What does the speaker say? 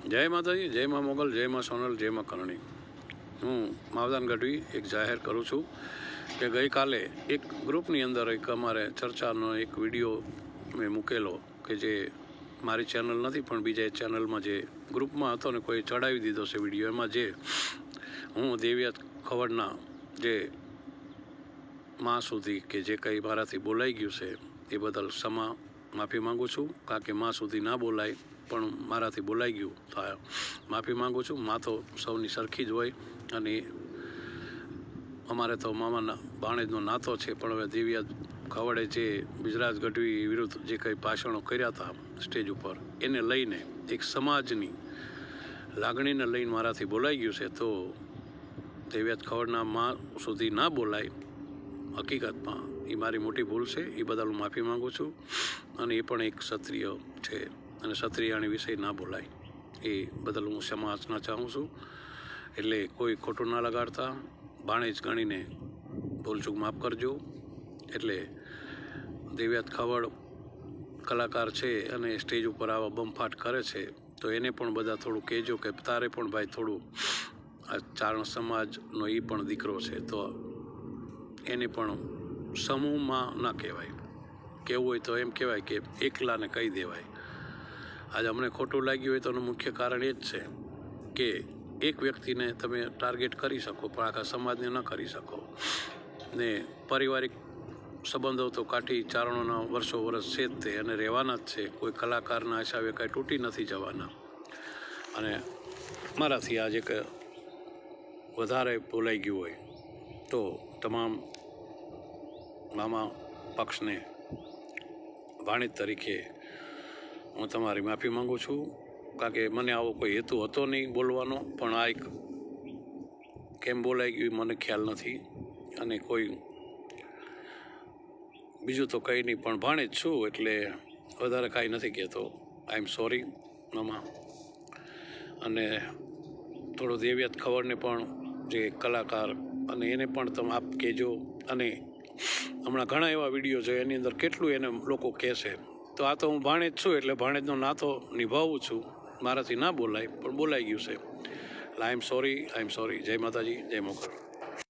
જય માતાજી, જય મા મોગલ, જય મા સોનલ, જય મા કરણી। હું માવદાન ગઢવી એક જાહેર કરું છું કે ગઈકાલે એક ગ્રુપની અંદર એક અમારે ચર્ચાનો એક વિડીયો મેં મૂકેલો કે જે મારી ચેનલ નથી પણ બીજા ચેનલમાં જે ગ્રુપમાં હતો ને કોઈ ચડાવી દીધો છે વિડીયો। એમાં જે હું દેવિયાત ખવડના જે માં સુધી કે જે કંઈ મારાથી બોલાઈ ગયું છે એ બદલ માફી માગું છું, કારણ કે માં સુધી ના બોલાય પણ મારાથી બોલાઈ ગયું તો માફી માગું છું। માં તો સૌની સરખી જ હોય અને અમારે તો મામાના ભાણેજનો નાતો છે, પણ હવે દેવિયાત ખવડે જે ગુજરાત ગઢવી વિરુદ્ધ જે કંઈ ભાષણો કર્યા હતા સ્ટેજ ઉપર એને લઈને એક સમાજની લાગણીને લઈને મારાથી બોલાઈ ગયું છે, તો દેવિયાત ખવડના માં સુધી ના બોલાય, હકીકતમાં એ મારી મોટી ભૂલ છે, એ બદલ હું માફી માગું છું। અને એ પણ એક ક્ષત્રિય છે અને ક્ષત્રિયાણી વિષય ના બોલાય એ બદલ હું ક્ષમાના ચાહું છું। એટલે કોઈ ખોટું ના લગાડતા, ભાણેજ ગણીને ભૂલચૂક માફ કરજો। એટલે દેવિયાત ખવડ કલાકાર છે અને સ્ટેજ ઉપર આવા બમફાટ કરે છે તો એને પણ બધા થોડું કહેજો કે તારે પણ ભાઈ થોડું આ ચારણ સમાજનો એ પણ દીકરો છે તો એને પણ સમૂહમાં ના કહેવાય, કહેવું હોય તો એમ કહેવાય કે એકલાને કહી દેવાય। આજે અમને ખોટું લાગ્યું હોય તો એનું મુખ્ય કારણ એ જ છે કે એક વ્યક્તિને તમે ટાર્ગેટ કરી શકો પણ આખા સમાજને ન કરી શકો ને પારિવારિક સંબંધો તો કાઠી ચારણોના વર્ષો વર્ષ છે જ તે અને રહેવાના જ છે, કોઈ કલાકારના હિસાબે કાંઈ તૂટી નથી જવાના। અને મારાથી આજે કે વધારે બોલાઈ ગયું હોય તો તમામ મામા પક્ષને ભાણેજ તરીકે હું તમારી માફી માગું છું, કારણ કે મને આવો કોઈ હેતુ હતો નહીં બોલવાનો, પણ આ એક કેમ બોલાઈ ગયું મને ખ્યાલ નથી અને કોઈ બીજું તો કંઈ નહીં, પણ ભાણેજ છું એટલે વધારે કાંઈ નથી કહેતો। આઈ એમ સોરી મામા। અને થોડો દેવિયાત ખવડને પણ જે કલાકાર અને એને પણ તમે આપ કહેજો। અને હમણાં ઘણા એવા વિડીયો છે એની અંદર કેટલું એને લોકો કહેશે, તો આ તો હું ભાણેજ છું એટલે ભાણેજનો નાતો નિભાવું છું, મારાથી ના બોલાય પણ બોલાઈ ગયું છે એટલે આઈ એમ સોરી। જય માતાજી, જય મોગલ।